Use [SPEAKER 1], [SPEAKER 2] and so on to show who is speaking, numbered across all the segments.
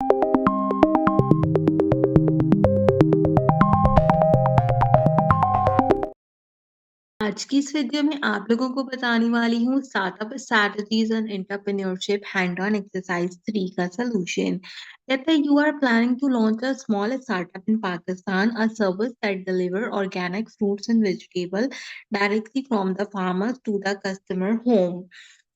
[SPEAKER 1] आज की इस वीडियो में आप लोगों को बताने वाली हूँ startup strategies and entrepreneurship hand on exercise 3 का सॉल्यूशन। कहते हैं you are planning to launch a small startup in Pakistan, a service that deliver organic fruits and vegetable directly from the farmers to the customer home.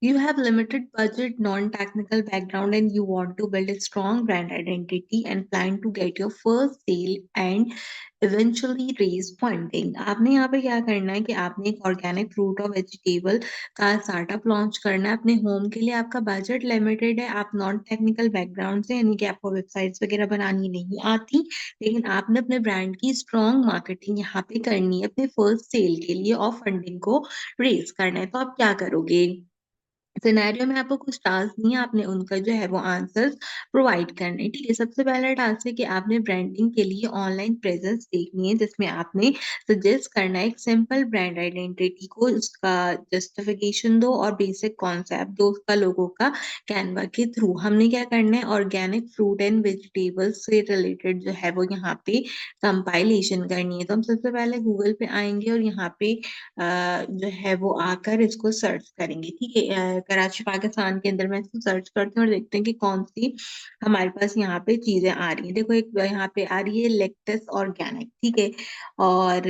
[SPEAKER 1] You have limited budget, non-technical background, and you want to build a strong brand identity and plan to get your first sale and eventually raise funding. आपने यहाँ पे क्या करना है कि आपने एक organic fruit और वेजिटेबल का स्टार्टअप लॉन्च करना है अपने होम के लिए। आपका बजट लिमिटेड है, आप नॉन टेक्निकल बैकग्राउंड से, यानी कि आपको वेबसाइट्स वगैरह बनानी नहीं आती, लेकिन आपने अपने ब्रांड की स्ट्रॉन्ग मार्केटिंग यहाँ पे करनी है अपने फर्स्ट सेल के लिए और फंडिंग को रेज करना है। तो आप क्या करोगे? सिनेरियो में आपको कुछ टास्क दिए, आपने उनका जो है वो आंसर्स प्रोवाइड करने। ठीक है, सबसे पहला टास्क है कि आपने ब्रांडिंग के लिए ऑनलाइन प्रेजेंस देखनी है, जिसमें आपने सजेस्ट करना है एक सिंपल ब्रांड आइडेंटिटी को, उसका जस्टिफिकेशन दो और बेसिक कॉन्सेप्ट दो उसका लोगो का कैनवा के थ्रू। हमने क्या करना है, ऑर्गेनिक फ्रूट एंड वेजिटेबल्स से रिलेटेड जो है वो यहाँ पे कंपाइलेशन करनी है। तो हम सबसे पहले गूगल पे आएंगे और यहाँ पे जो है वो आकर इसको सर्च करेंगे। ठीक है, कराची पाकिस्तान के अंदर मैं इसको सर्च करती हूँ और देखते हैं कि कौन सी हमारे पास यहाँ पे चीजें आ रही हैं। देखो, एक यहाँ पे आ रही है लेक्टस ऑर्गेनिक। ठीक है, और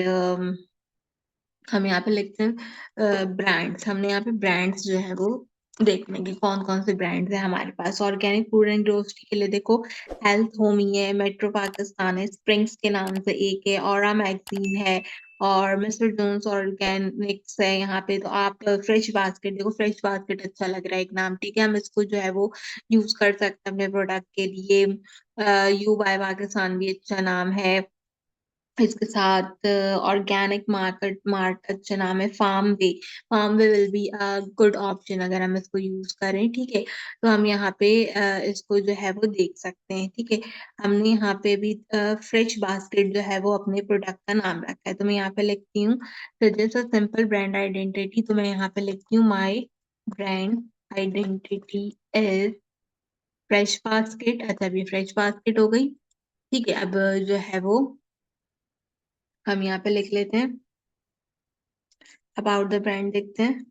[SPEAKER 1] हम यहाँ पे लिखते हैं ब्रांड्स। हमने यहाँ पे ब्रांड्स जो है वो देखने की कौन कौन से ब्रांड्स है हमारे पास। ऑर्गेनिक फूड एंड ग्रोसरी के लिए देखो, हेल्थ होमी है, मेट्रो पाकिस्तान है, स्प्रिंग्स के नाम से एक है, औरा मैगजीन है, और मिस्टर जोन्स ऑर्गेनिक्स है यहाँ पे। तो आप फ्रेश बास्केट देखो, फ्रेश बास्केट अच्छा लग रहा है एक नाम। ठीक है, हम इसको जो है वो यूज कर सकते हैं अपने प्रोडक्ट के लिए। यू बाय पाकिस्तान भी अच्छा नाम है। इसके साथ ऑर्गेनिक मार्केट मार्ट अच्छा नाम है। Farm way will be a good option अगर हम इसको यूज करें। ठीक है, तो हम यहाँ पे इसको जो है वो देख सकते हैं। ठीक है, हमने यहाँ पे भी फ्रेश बास्केट जो है वो अपने प्रोडक्ट का नाम रखा है। तो मैं यहाँ पे लिखती हूँ suggest a simple brand identity. तो मैं यहाँ पे लिखती हूँ my brand identity is fresh basket. अच्छा, अभी फ्रेश बास्केट हो गई। ठीक है, अब जो है वो हम यहाँ पे लिख लेते हैं अबाउट द ब्रांड, देखते हैं।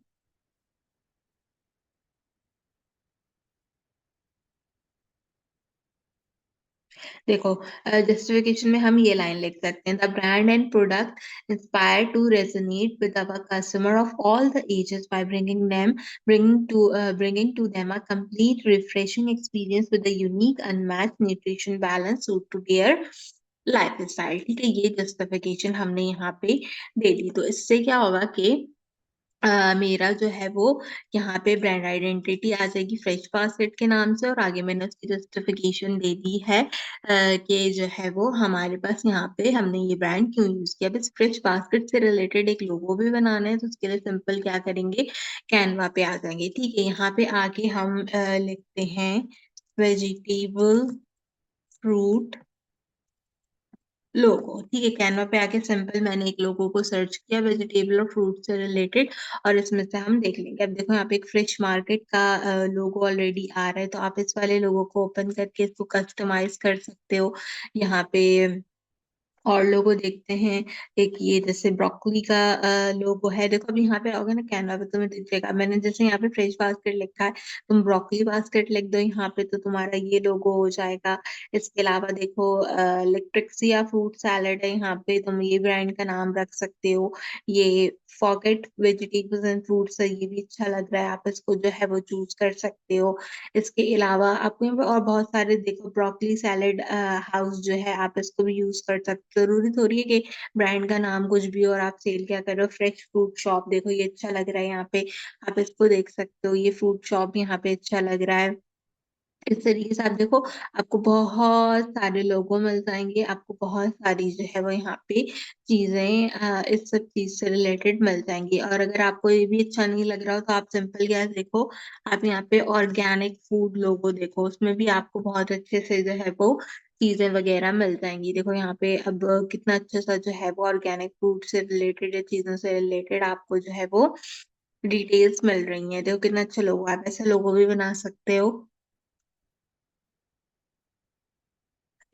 [SPEAKER 1] देखो, जस्टिफिकेशन में हम ये लाइन लिख सकते हैं, the brand and product inspire to resonate with our customer of all the ages by bringing to them a complete refreshing experience with a unique unmatched nutrition balance suit to their life style. ठीक है, ये justification हमने यहाँ पे दे दी। तो इससे क्या होगा कि मेरा जो है वो यहाँ पे ब्रांड आइडेंटिटी आ जाएगी फ्रेश बास्केट के नाम से, और आगे मैंने उसकी जस्टिफिकेशन दे दी है कि जो है वो हमारे पास यहाँ पे हमने ये ब्रांड क्यों यूज किया। बस फ्रेश बास्केट से रिलेटेड एक लोगो भी बनाना है, तो उसके लिए सिंपल क्या करेंगे, कैनवा पे आ जाएंगे। ठीक है, यहाँ पे आके हम लिखते हैं वेजिटेबल फ्रूट लोगो। ठीक है, कैनवा पे आके सिंपल मैंने एक लोगो को सर्च किया वेजिटेबल और फ्रूट से रिलेटेड, और इसमें से हम देख लेंगे। अब देखो, यहाँ पे एक फ्रेश मार्केट का लोगो ऑलरेडी आ रहा है, तो आप इस वाले लोगो को ओपन करके इसको कस्टमाइज कर सकते हो यहाँ पे। और लोगो देखते हैं, एक ये जैसे ब्रोकली का लोगो है। देखो, अब यहाँ पे आओगे ना कैनवा पे, तुम्हें दिख जाएगा। मैंने जैसे यहाँ पे फ्रेश बास्केट लिखा है, तुम ब्रोकली बास्केट लिख दो यहाँ पे, तो तुम्हारा ये लोगो हो जाएगा। इसके अलावा देखो, इलेक्ट्रिक्सिया फ्रूट सैलेड है, यहाँ पे तुम ये ब्रांड का नाम रख सकते हो। ये फॉकेट वेजिटेबल्स एंड फ्रूट्स है, ये भी अच्छा लग रहा है, आप इसको जो है वो चूज कर सकते हो। इसके अलावा आपको यहाँ पे और बहुत सारे देखो, ब्रोकली सैलेड हाउस जो है, आप इसको भी यूज कर सकते हो। जरूरी थोड़ी है कि ब्रांड का नाम कुछ भी और आप सेल क्या कर रहे हो। फ्रेश फ्रूट शॉप देखो, ये अच्छा लग रहा है यहाँ पे, आप इसको देख सकते हो। ये फ्रूट शॉप यहाँ पे अच्छा लग रहा है। इस तरीके से आप देखो, आपको बहुत सारे लोगो मिल जाएंगे, आपको बहुत सारी जो है वो यहाँ पे चीजें इस सब चीज से रिलेटेड मिल जाएंगी। और अगर आपको ये भी अच्छा नहीं लग रहा हो, तो आप सिंपल क्या देखो, आप यहाँ पे ऑर्गेनिक फूड लोगो देखो, उसमें भी आपको बहुत अच्छे से जो है वो चीजें वगैरह मिल जाएंगी। देखो यहाँ पे अब कितना अच्छा सा जो है वो ऑर्गेनिक फूड से रिलेटेड या चीजों से रिलेटेड आपको जो है वो डिटेल्स मिल रही है। देखो कितना अच्छा लोगो, आप ऐसे लोगो भी बना सकते हो।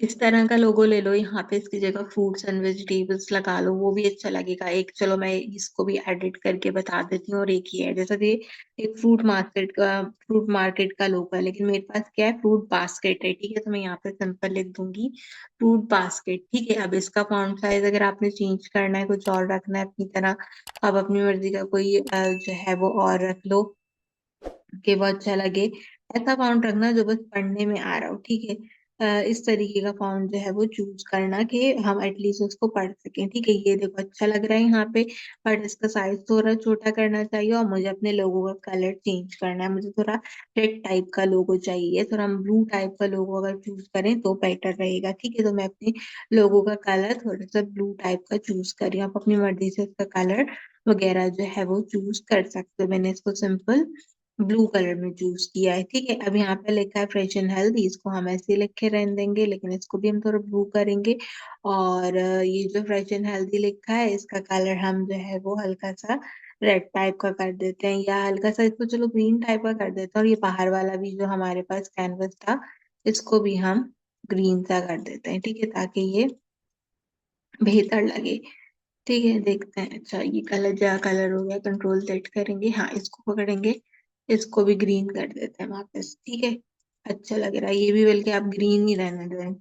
[SPEAKER 1] इस तरह का लोगो ले लो, यहाँ पे इसकी जगह फ्रूट्स एंड वेजिटेबल्स लगा लो, वो भी अच्छा लगेगा। एक चलो मैं इसको भी एडिट करके बता देती हूँ। और एक ही है जैसा कि एक फ्रूट मार्केट का लोगो है, लेकिन मेरे पास क्या है, फ्रूट बास्केट है। ठीक है, तो मैं यहाँ पे सिंपल लिख दूंगी फ्रूट बास्केट। ठीक है, अब इसका फॉन्ट साइज अगर आपने चेंज करना है, कुछ और रखना है अपनी तरह, आप अपनी मर्जी का कोई जो है वो और रख लो कि वो अच्छा लगे। ऐसा फाउंट रखना जो बस पढ़ने में आ रहा हो। ठीक है, इस तरीके का फाउंट जो है वो चूज करना कि हम एटलीस्ट उसको पढ़ सकें। ठीक है, ये देखो अच्छा लग रहा है यहाँ पे, बट इसका साइज थोड़ा छोटा करना चाहिए। और मुझे अपने लोगो का कलर चेंज करना है, मुझे थोड़ा रेड टाइप का लोगो चाहिए, थोड़ा हम ब्लू टाइप का लोगो अगर चूज करें तो बेटर रहेगा। ठीक है, तो मैं अपने लोगो का कलर थोड़ा सा ब्लू टाइप का चूज कर रही हूँ। आप अपनी मर्जी से इसका कलर वगैरह जो है वो चूज कर सकते हो। मैंने इसको सिंपल ब्लू कलर में चूज किया है। ठीक है, अब यहाँ पे लिखा है फ्रेश एंड हेल्दी, इसको हम ऐसे ही लिखे रहने देंगे, लेकिन इसको भी हम थोड़ा ब्लू करेंगे। और ये जो फ्रेश एंड हेल्दी लिखा है, इसका कलर हम जो है वो हल्का सा रेड टाइप का कर देते हैं, या हल्का सा इसको चलो ग्रीन टाइप का कर देते हैं। और ये बाहर वाला भी जो हमारे पास कैनवस था, इसको भी हम ग्रीन सा कर देते हैं। ठीक है, ताकि ये बेहतर लगे। ठीक है, देखते हैं। अच्छा, ये कलर जा कलर हो गया, कंट्रोल जेड करेंगे, हाँ इसको पकड़ेंगे, इसको भी ग्रीन कर देते हैं वापस। ठीक है, अच्छा लग रहा है ये भी, बल्कि आप ग्रीन ही रहने दें,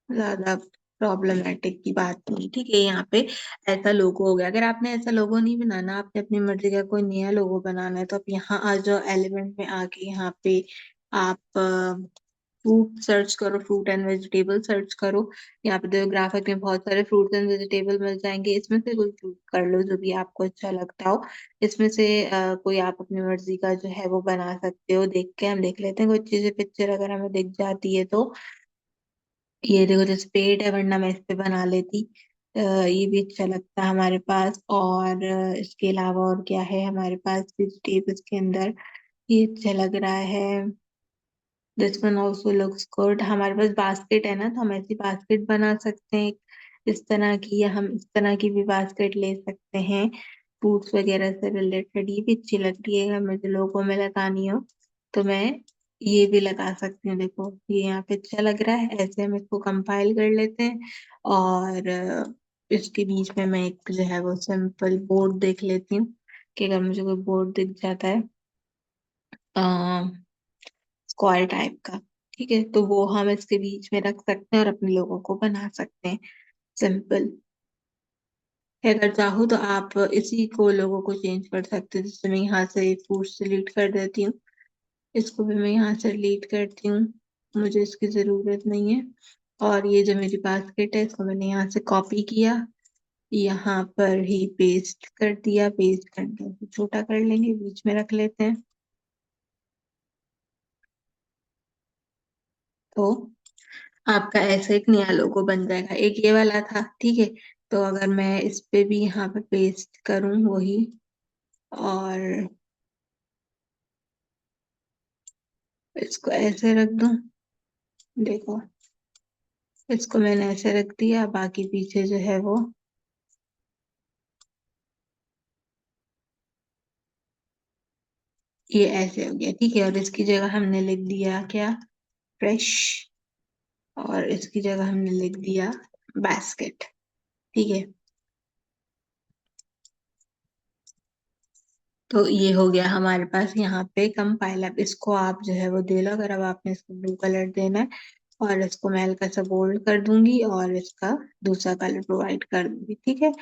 [SPEAKER 1] ज्यादा प्रॉब्लमेटिक की बात नहीं। ठीक है, यहाँ पे ऐसा लोगो हो गया। अगर आपने ऐसा लोगो नहीं बनाना, आपने अपनी मर्जी का कोई नया लोगो बनाना है, तो आप यहाँ आ जाओ, एलिमेंट में आके यहाँ पे आप फ्रूट सर्च करो, फ्रूट एंड वेजिटेबल सर्च करो। यहाँ पे देखो ग्राफिक में बहुत सारे फ्रूट्स एंड वेजिटेबल मिल जाएंगे, इसमें से कोई चूज कर लो जो भी आपको अच्छा लगता हो। इसमें से कोई आप अपनी मर्जी का जो है वो बना सकते हो। देख के हम देख लेते हैं कोई अच्छी सी पिक्चर अगर हमें दिख जाती है तो। ये देखो जैसे पेड़ है, वरना मैं इस पे बना लेती। ये भी अच्छा लगता है हमारे पास। और इसके अलावा और क्या है हमारे पास वेजिटेबल्स के अंदर, ये अच्छा लग रहा है। This one also looks good. हमारे पास बास्केट है ना, तो हम ऐसी बास्केट बना सकते हैं इस तरह की, या हम इस तरह की भी बास्केट ले सकते हैं फ्रूट्स वगैरह से रिलेटेड। ये भी अच्छी लग रही है, हमें जो लोगों में लगानी हो तो मैं ये भी लगा सकती हूँ। देखो ये यहाँ पे अच्छा लग रहा है, ऐसे हम इसको कंपाइल कर लेते हैं। और इसके बीच में मैं एक जो है वो सिंपल बोर्ड देख लेती हूँ, कि अगर मुझे कोई बोर्ड दिख जाता है स्क्वायर टाइप का, ठीक है, तो वो हम इसके बीच में रख सकते हैं और अपने लोगों को बना सकते हैं सिंपल। अगर चाहो तो आप इसी को लोगों को चेंज कर सकते हो। जैसे मैं यहाँ से फूड डिलीट कर देती हूँ, इसको भी मैं यहाँ से डिलीट करती हूँ, मुझे इसकी जरूरत नहीं है। और ये जो मेरी बास्केट है, इसको मैंने यहाँ से कॉपी किया, यहाँ पर ही पेस्ट कर दिया। पेस्ट करके इसको छोटा कर लेंगे, बीच में रख लेते हैं। तो आपका ऐसे एक नया लोगो बन जाएगा। एक ये वाला था, ठीक है, तो अगर मैं इस पे भी यहाँ पे पेस्ट करूं वही, और इसको ऐसे रख दूं, देखो इसको मैंने ऐसे रख दिया, बाकी पीछे जो है वो ये ऐसे हो गया। ठीक है, और इसकी जगह हमने लिख दिया क्या, फ्रेश, और इसकी जगह हमने लिख दिया बास्केट। ठीक है, तो ये हो गया हमारे पास यहाँ पे कंपाइल। अब इसको आप जो है वो दे लो, अगर अब आपने इसको ब्लू कलर देना है, और इसको मैं हल्का सा बोल्ड कर दूंगी और इसका दूसरा कलर प्रोवाइड कर दूंगी। ठीक है,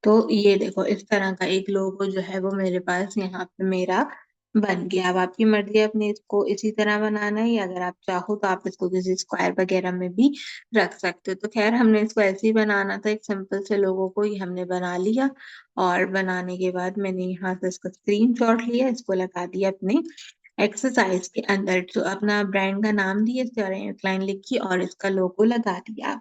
[SPEAKER 1] तो ये देखो इस तरह का एक लोगो जो है वो मेरे पास यहाँ पे मेरा बन गया। अब आपकी मर्जी है अपने इसको इसी तरह बनाना है, या अगर आप चाहो तो आप इसको किसी स्क्वायर वगैरह में भी रख सकते हो। तो खैर हमने इसको ऐसे ही बनाना था, एक सिंपल से लोगो को ही हमने बना लिया। और बनाने के बाद मैंने यहाँ से इसका स्क्रीनशॉट लिया, इसको लगा दिया अपने एक्सरसाइज के अंदर, जो अपना ब्रांड का नाम दिया, इसके और एक लाइन लिखी और इसका लोगो लगा दिया।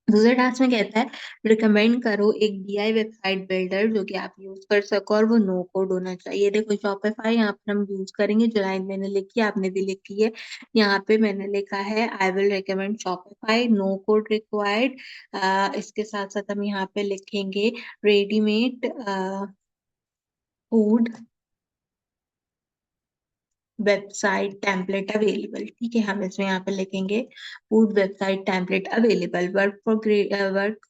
[SPEAKER 1] दूसरे टास्क में कहता है रिकमेंड करो एक डीआई वेबसाइट बिल्डर जो कि आप यूज कर सको, और वो नो कोड होना चाहिए। देखो शॉपिफाई यहाँ पर हम यूज करेंगे, जो लाइन मैंने लिखी है आपने भी लिखी है। यहाँ पे मैंने लिखा है I will recommend Shopify, no code required. इसके साथ साथ हम यहाँ पे लिखेंगे readymade food website template available. ठीक है, हम इसमें यहाँ पे लिखेंगे food website template available, work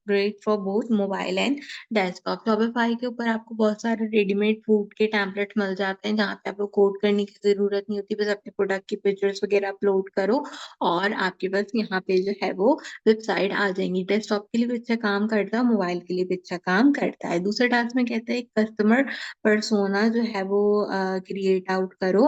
[SPEAKER 1] great for both mobile and desktop. Shopify के ऊपर आपको बहुत सारे रेडीमेड फूड के टेम्पलेट मिल जाते हैं, जहाँ पे आपको कोड करने की जरूरत नहीं होती, बस अपने प्रोडक्ट की पिक्चर्स वगैरह अपलोड करो और आपके पास यहाँ पे जो है वो वेबसाइट आ जाएंगी। डेस्कटॉप के लिए भी अच्छा काम करता है, मोबाइल के लिए भी अच्छा काम करता है। दूसरे टास्क में कहता है कस्टमर पर्सोना जो है वो क्रिएट आउट करो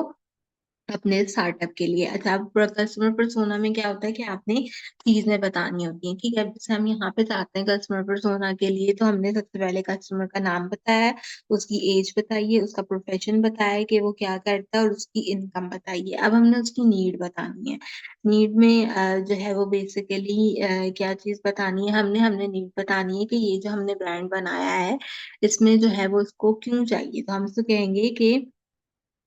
[SPEAKER 1] अपने स्टार्टअप के लिए। अच्छा, अब कस्टमर पर्सोना में क्या होता है कि आपने चीजें बतानी होती हैं। ठीक है, अब जैसे हम यहाँ पे जाते हैं कस्टमर पर्सोना के लिए, तो हमने सबसे पहले कस्टमर का नाम बताया है, उसकी एज बताइए, उसका प्रोफेशन बताया है कि वो क्या करता है, और उसकी इनकम बताइए। अब हमने उसकी नीड बतानी है। नीड में जो है वो बेसिकली क्या चीज बतानी है, हमने हमने नीड बतानी है कि ये जो हमने ब्रांड बनाया है इसमें जो है वो उसको क्यों चाहिए। तो हम इसको कहेंगे कि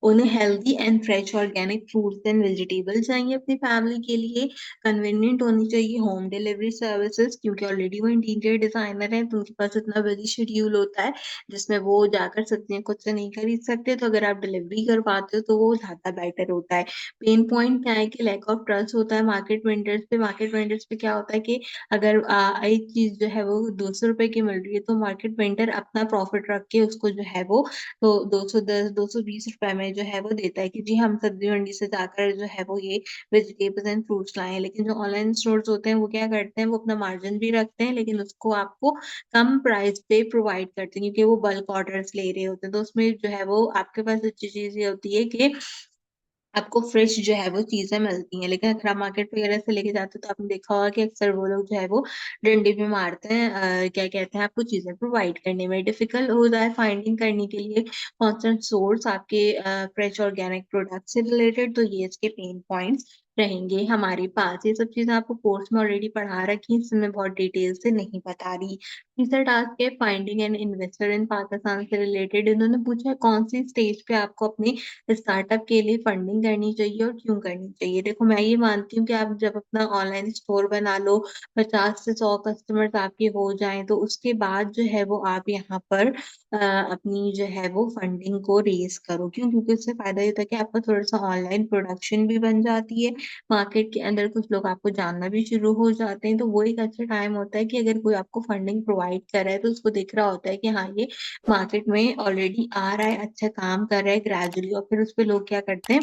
[SPEAKER 1] उन्हें healthy and fresh organic fruits and vegetable चाहिए अपनी फैमिली के लिए। कन्वीनियंट होनी चाहिए होम डिलीवरी सर्विसेज, क्योंकि ऑलरेडी वो इंटीरियर डिजाइनर है तो उनके पास इतना बिजी शेड्यूल होता है जिसमें वो जाकर सब्जियां खुद से नहीं खरीद सकते। तो अगर आप डिलीवरी करवाते हो तो वो ज्यादा बेटर होता है। पेन पॉइंट क्या है कि लैक ऑफ ट्रस्ट होता है मार्केट वेंडर्स पे। मार्केट वेंडर्स पे क्या होता है कि अगर एक चीज जो है वो 200 रुपए की मिल रही है तो मार्केट वेंडर अपना प्रॉफिट रख के उसको जो है वो तो 210 220 रुपए में जो है वो देता है कि जी हम सब्जी मंडी से जाकर जो है वो ये वेजिटेबल्स एंड फ्रूट्स लाए हैं। लेकिन जो ऑनलाइन स्टोर्स होते हैं वो क्या करते हैं, वो अपना मार्जिन भी रखते हैं लेकिन उसको आपको कम प्राइस पे प्रोवाइड करते हैं, क्योंकि वो बल्क ऑर्डर्स ले रहे होते हैं। तो उसमें जो है वो आपके पास अच्छी चीज ये होती है कि आपको फ्रेश जो है वो चीजें मिलती हैं। लेकिन अगर आप मार्केट वगैरह से लेके जाते हो तो आपने देखा होगा कि अक्सर वो लोग जो है वो डंडे भी मारते हैं, क्या कहते हैं, आपको चीजें प्रोवाइड करने में डिफिकल्ट हो जाए फाइंडिंग करने के लिए कॉन्स्टेंट सोर्स आपके फ्रेश ऑर्गेनिक प्रोडक्ट से रिलेटेड, तो ये इसके पेन पॉइंट्स रहेंगे हमारे पास। ये सब चीजें आपको कोर्स में ऑलरेडी पढ़ा रखी, इसमें मैं बहुत डिटेल से नहीं बता रही। तीसरा टास्क है finding an investor in Pakistan से रिलेटेड। इन्होंने पूछा है कौन सी स्टेज पे आपको अपने स्टार्टअप के लिए फंडिंग करनी चाहिए और क्यों करनी चाहिए। देखो, मैं ये मानती हूँ कि आप जब अपना ऑनलाइन स्टोर बना लो, 50 से 100 कस्टमर्स आपके हो जाएं, तो उसके बाद जो है वो आप यहाँ पर अपनी जो है वो फंडिंग को रेस करो। क्यों? क्योंकि उससे फायदा ये होता है कि आपका थोड़ा सा ऑनलाइन प्रोडक्शन भी बन जाती है, मार्केट के अंदर कुछ लोग आपको जानना भी शुरू हो जाते हैं। तो वो एक अच्छा टाइम होता है कि अगर कोई आपको फंडिंग प्रोवाइड कर रहा है तो उसको दिख रहा होता है कि हाँ ये मार्केट में ऑलरेडी आ रहा है, अच्छा काम कर रहा है ग्रेजुअली, और फिर उस पे लोग क्या करते हैं,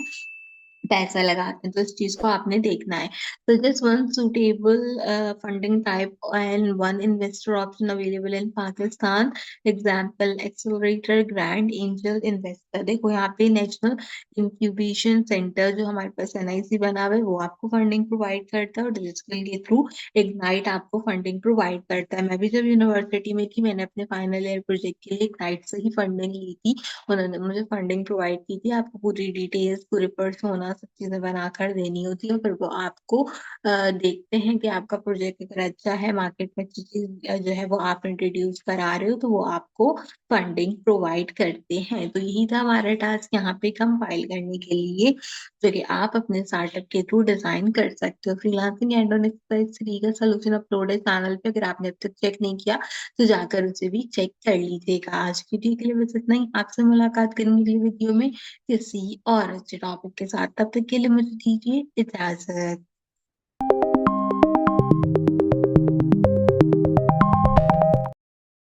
[SPEAKER 1] पैसा लगाते हैं। तो इस चीज को आपने देखना है। तो just one suitable funding type and one investor option available in Pakistan. Example accelerator, grand angel investor. देखो यहाँ पे नेशनल इंक्यूबेशन सेंटर जो हमारे पास एनआईसी बना हुआ है वो आपको फंडिंग प्रोवाइड करता है, और डिजिटल के थ्रू इग्नाइट आपको फंडिंग प्रोवाइड करता है। मैं भी जब यूनिवर्सिटी में थी मैंने अपने फाइनल ईयर प्रोजेक्ट के लिए इग्नाइट से ही फंडिंग ली थी। उन्होंने मुझे फंडिंग प्रोवाइड की थी। आपको पूरी डिटेल्स, पूरे पर्सोना, सब चीजें बनाकर देनी होती है, फिर वो आपको देखते हैं कि आपका प्रोजेक्ट अगर अच्छा है, मार्केट में अच्छी चीज जो है वो आप इंट्रोड्यूस करा रहे हो, तो वो आपको फंडिंग प्रोवाइड करते हैं। तो यही था हमारा टास्क यहाँ पे कंपाइल करने के लिए, जो कि आप अपने स्टार्टअप के थ्रू डिजाइन कर सकते हो। फ्रीलांसिंग एंड ऑन एक्सरसाइज 3 का सोल्यूशन अपलोड है चैनल पे, अगर आपने अब तक चेक नहीं किया तो जाकर उसे भी चेक कर लीजिएगा। आज की वीडियो के लिए बस इतना ही। आपसे मुलाकात करेंगे अगली वीडियो में किसी और अच्छे टॉपिक के साथ। तब तक के लिए मुझे दीजिए इजाजत।